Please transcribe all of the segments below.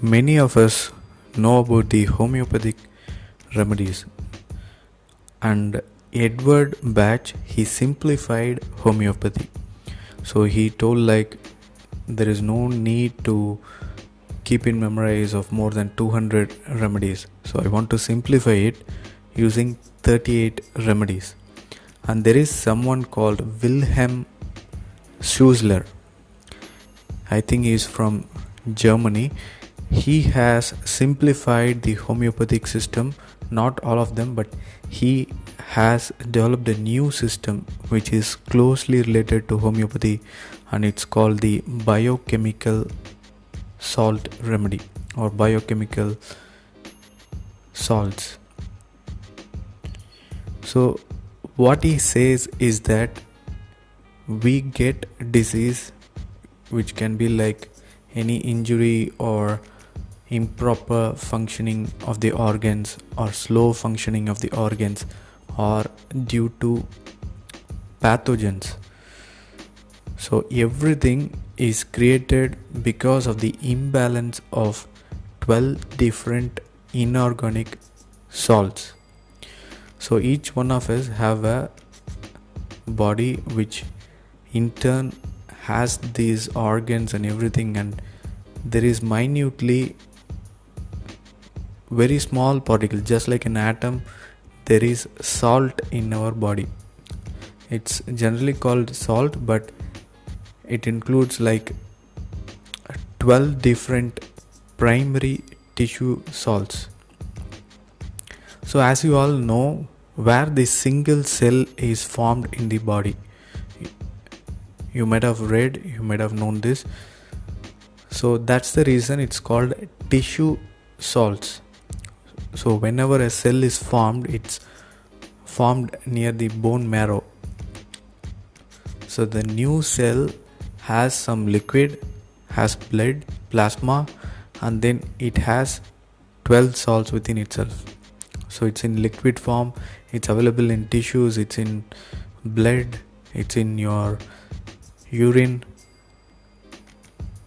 Many of us know about the homeopathic remedies, and Edward Bach, he simplified homeopathy. So he told like there is no need to keep in memories of more than 200 remedies. So I want to simplify it using 38 remedies. And there is someone called Wilhelm Schuessler. I think he is from Germany. He has simplified the homeopathic system, not all of them, but he has developed a new system which is closely related to homeopathy, and it's called the biochemical salt remedy or biochemical salts. So what he says is that we get disease which can be like any injury or improper functioning of the organs or slow functioning of the organs or due to pathogens. So everything is created because of the imbalance of 12 different inorganic salts. So each one of us have a body which in turn has these organs and everything, and there is minutely very small particle, just like an atom, there is salt in our body. It's generally called salt, but it includes like 12 different primary tissue salts. So as you all know, where the single cell is formed in the body, you might have read, you might have known this. So that's the reason it's called tissue salts. So whenever a cell is formed, it's formed near the bone marrow. So the new cell has some liquid, has blood, plasma, and then it has 12 salts within itself. So it's in liquid form, it's available in tissues, it's in blood, it's in your urine.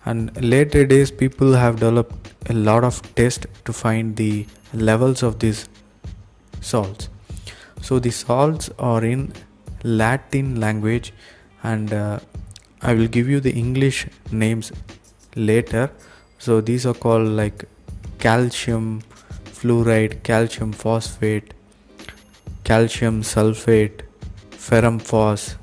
And later days people have developed a lot of tests to find the levels of these salts. So the salts are in Latin language, and I will give you the English names later. So these are called like calcium fluoride, calcium phosphate, calcium sulfate, ferrum phos,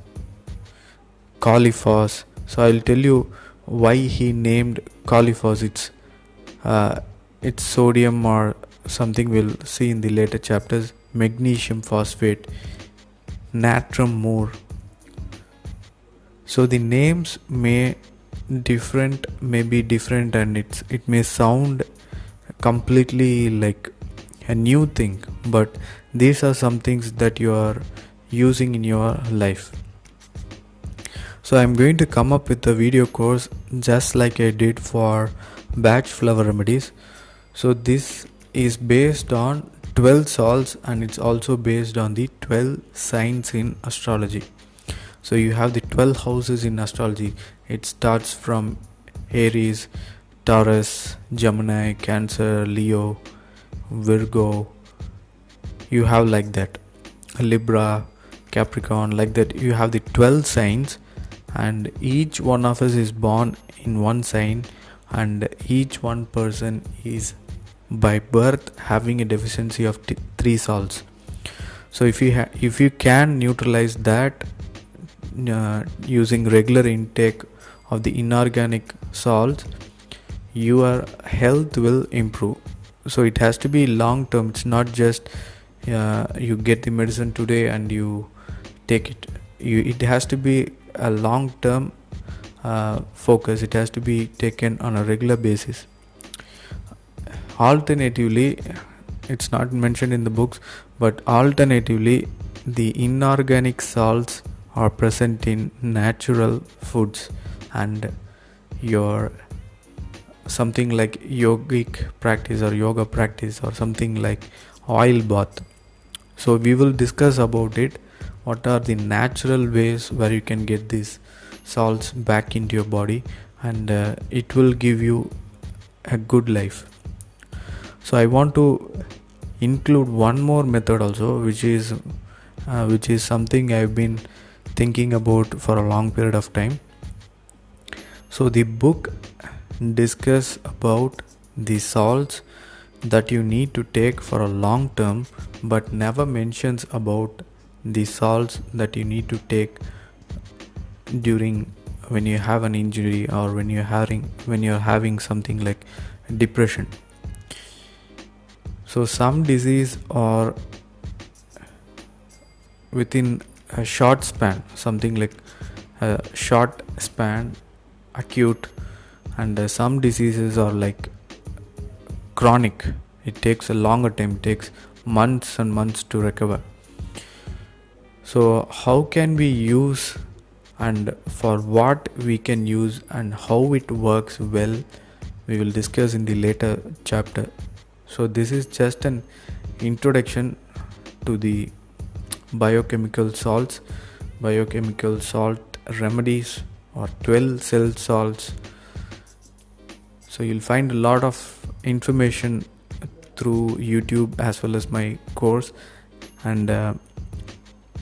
coliphos. So I'll tell you why he named coliphos. It's sodium or something we'll see in the later chapters. Magnesium phosphate, natrum mur. So the names may be different, and it may sound completely like a new thing, but these are some things that you are using in your life. So I'm going to come up with a video course just like I did for Bach flower remedies. So this is based on 12 salts, and it's also based on the 12 signs in astrology. So you have the 12 houses in astrology. It starts from Aries, Taurus, Gemini, Cancer, Leo, Virgo. You have like that, Libra, Capricorn, like that. You have the 12 signs, and each one of us is born in one sign, and each one person is by birth having a deficiency of 3 salts. So if you can neutralize that using regular intake of the inorganic salts, your health will improve. So it has to be long term. It's not just you get the medicine today and you take it. It has to be a long term focus. It has to be taken on a regular basis. Alternatively, it's not mentioned in the books, but alternatively, the inorganic salts are present in natural foods, and your something like yogic practice or yoga practice, or something like oil bath. So we will discuss about it. What are the natural ways where you can get these salts back into your body, and it will give you a good life. So I want to include one more method also, which is something I've been thinking about for a long period of time. So the book discuss about the salts that you need to take for a long term, but never mentions about the salts that you need to take during when you have an injury, or when you're having something like depression. So some disease are within a short span, something like a short span, acute, and some diseases are like chronic. It takes a longer time, it takes months and months to recover. So how can we use, and for what we can use, and how it works well, we will discuss in the later chapter. So this is just an introduction to the biochemical salts, biochemical salt remedies, or 12 cell salts. So you'll find a lot of information through YouTube as well as my course, and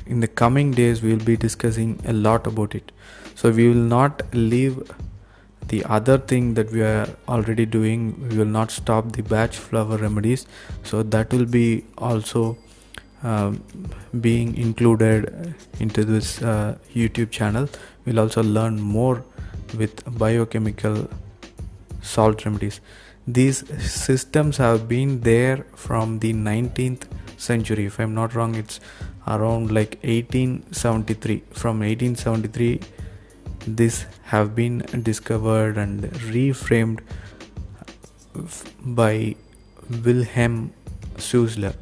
in the coming days we will be discussing a lot about it. So we will not leave the other thing that we are already doing. We will not stop the batch flower remedies, so that will be also being included into this YouTube channel. We'll also learn more with biochemical salt remedies. These systems have been there from the 19th century. If I'm not wrong, it's around like 1873. From 1873, this have been discovered and reframed by Wilhelm Schuessler.